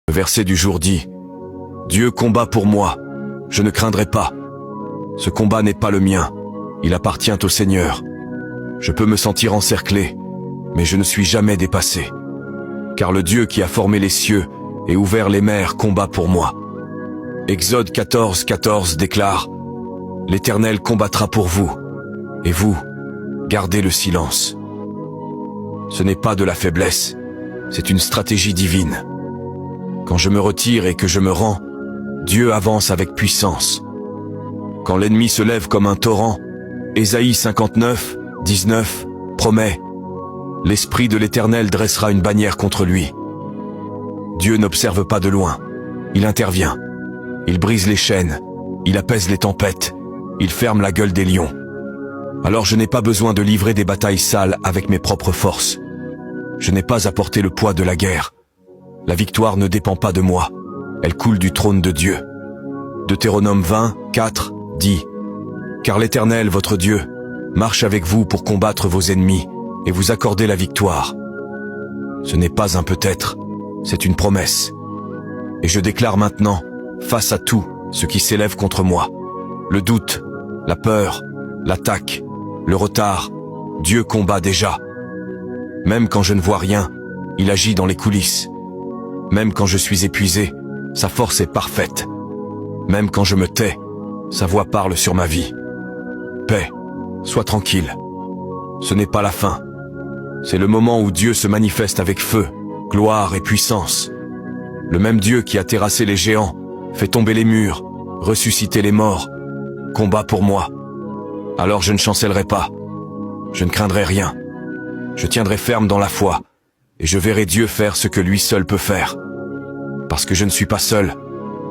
Le verset du jour dit: Dieu combat pour moi, je ne craindrai pas. Ce combat n'est pas le mien, il appartient au Seigneur. Je peux me sentir encerclé, mais je ne suis jamais dépassé. Car le Dieu qui a formé les cieux et ouvert les mers combat pour moi. Exode 14, 14 déclare: L'Éternel combattra pour vous, et vous, gardez le silence. Ce n'est pas de la faiblesse, c'est une stratégie divine. Quand je me retire et que je me rends, Dieu avance avec puissance. Quand l'ennemi se lève comme un torrent, Ésaïe 59, 19 promet: L'Esprit de l'Éternel dressera une bannière contre lui. Dieu n'observe pas de loin, il intervient. Il brise les chaînes, il apaise les tempêtes, il ferme la gueule des lions. Alors je n'ai pas besoin de livrer des batailles sales avec mes propres forces. Je n'ai pas à porter le poids de la guerre. La victoire ne dépend pas de moi, elle coule du trône de Dieu. Deutéronome 20, 4 dit: Car l'Éternel, votre Dieu, marche avec vous pour combattre vos ennemis et vous accorder la victoire. Ce n'est pas un peut-être, c'est une promesse. Et je déclare maintenant, face à tout ce qui s'élève contre moi, le doute, la peur, l'attaque, le retard, Dieu combat déjà. Même quand je ne vois rien, il agit dans les coulisses. Même quand je suis épuisé, sa force est parfaite. Même quand je me tais, sa voix parle sur ma vie. Paix, sois tranquille. Ce n'est pas la fin. C'est le moment où Dieu se manifeste avec feu, gloire et puissance. Le même Dieu qui a terrassé les géants, fait tomber les murs, ressuscité les morts, combat pour moi. Alors je ne chancellerai pas. Je ne craindrai rien. Je tiendrai ferme dans la foi, et je verrai Dieu faire ce que lui seul peut faire. Parce que je ne suis pas seul,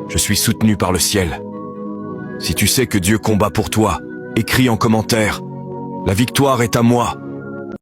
je suis soutenu par le ciel. Si tu sais que Dieu combat pour toi, écris en commentaire: La victoire est à moi.